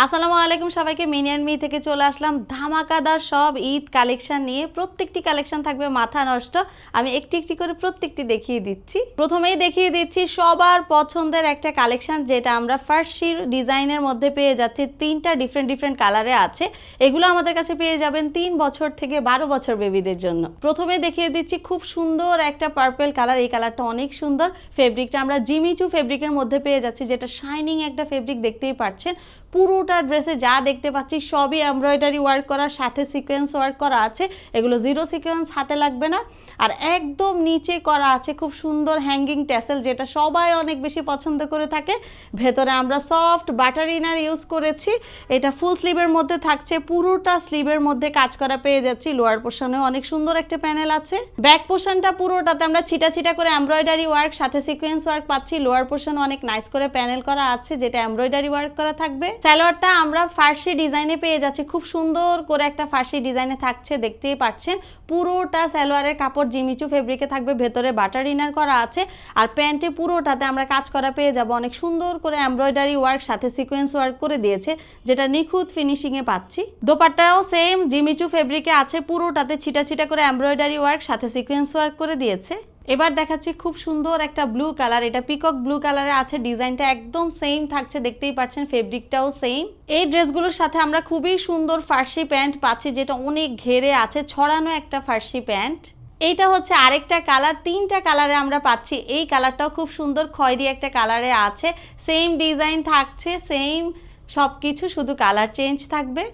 আসসালামু আলাইকুম সবাইকে, মিনি অ্যান্ড মি থেকে চলে আসলাম ধামাকাদার সব ঈদ কালেকশন নিয়ে। প্রত্যেকটি কালেকশন থাকবে মাথা নষ্ট। আমি একটি একটি করে প্রত্যেকটি দেখিয়ে দিচ্ছি। প্রথমেই দেখিয়ে দিচ্ছি সবার পছন্দের একটা কালেকশন, যেটা আমরা ফার্সির ডিজাইনের মধ্যে পেয়ে যাচ্ছি। তিনটা ডিফারেন্ট কালারে আছে। এগুলো আমাদের কাছে পেয়ে যাবেন 3 বছর থেকে 12 বছর বেবিদের জন্য। প্রথমে দেখিয়ে দিচ্ছি খুব সুন্দর একটা পার্পল কালার। এই কালারটা অনেক সুন্দর। ফেব্রিকটা আমরা জিমিচু ফেব্রিকের মধ্যে পেয়ে যাচ্ছি, যেটা শাইনিং একটা ফেব্রিক, দেখতেই পাচ্ছেন। পুরোটা ড্রেসে যা দেখতে পাচ্ছি সবই এমব্রয়ডারি ওয়ার্ক করার সাথে সিকোয়েন্স ওয়ার্ক করা আছে। এগুলো জিরো সিকোয়েন্স, হাতে লাগবে না। আর একদম নিচে করা আছে খুব সুন্দর হ্যাঙ্গিং ট্যাসেল, যেটা সবাই অনেক বেশি পছন্দ করে থাকে। ভেতরে আমরা সফট বাটার ইনার ইউজ করেছি। এটা ফুল স্লিভের মধ্যে থাকছে, পুরোটা স্লিভের মধ্যে কাজ করা পেয়ে যাচ্ছি। লোয়ার পোর্শনে অনেক সুন্দর একটা প্যানেল আছে। ব্যাক পোর্শনটা পুরোটাতে আমরা ছিটা ছিটা করে এমব্রয়ডারি ওয়ার্ক সাথে সিকোয়েন্স ওয়ার্ক পাচ্ছি। লোয়ার পোর্শনে অনেক নাইস করে প্যানেল করা আছে, যেটা এমব্রয়ডারি ওয়ার্ক করা থাকবে। সালোয়ারটা আমরা ফার্সি ডিজাইনে পেয়ে যাচ্ছি, খুব সুন্দর করে একটা ফার্সি ডিজাইনে থাকছে, দেখতেই পাচ্ছেন। পুরোটা সালোয়ারের কাপড় জিমিচু ফেব্রিকে থাকবে, ভেতরে বাটার ইনার করা আছে। আর প্যান্টে পুরোটাতে আমরা কাজ করা পেয়ে যাব। অনেক সুন্দর করে এমব্রয়ডারি ওয়ার্ক সাথে সিকোয়েন্স ওয়ার্ক করে দিয়েছে, যেটা নিখুঁত ফিনিশিংয়ে পাচ্ছি। দোপাট্টাও সেম জিমিচু ফেব্রিকে আছে, পুরোটাতে ছিটা ছিটা করে এমব্রয়ডারি ওয়ার্ক সাথে সিকোয়েন্স ওয়ার্ক করে দিয়েছে। এবার দেখাচ্ছি খুব সুন্দর একটা ব্লু কালার। এটা পিকক ব্লু কালারে আছে, ডিজাইনটা একদম সেম থাকছে, দেখতেই পাচ্ছেন। ফেব্রিকটাও সেম। এই ড্রেসগুলোর সাথে আমরা খুবই সুন্দর ফার্সি প্যান্ট পাচ্ছি, যেটা অনেক ঘেরে আছে, ছড়ানো একটা ফার্সি প্যান্ট। এইটা হচ্ছে আরেকটা কালার। 3টা কালারে আমরা পাচ্ছি। এই কালারটাও খুব সুন্দর খয়েরি একটা কালারে আছে। সেম ডিজাইন থাকছে, সেম সব কিছু, শুধু কালার চেঞ্জ থাকবে।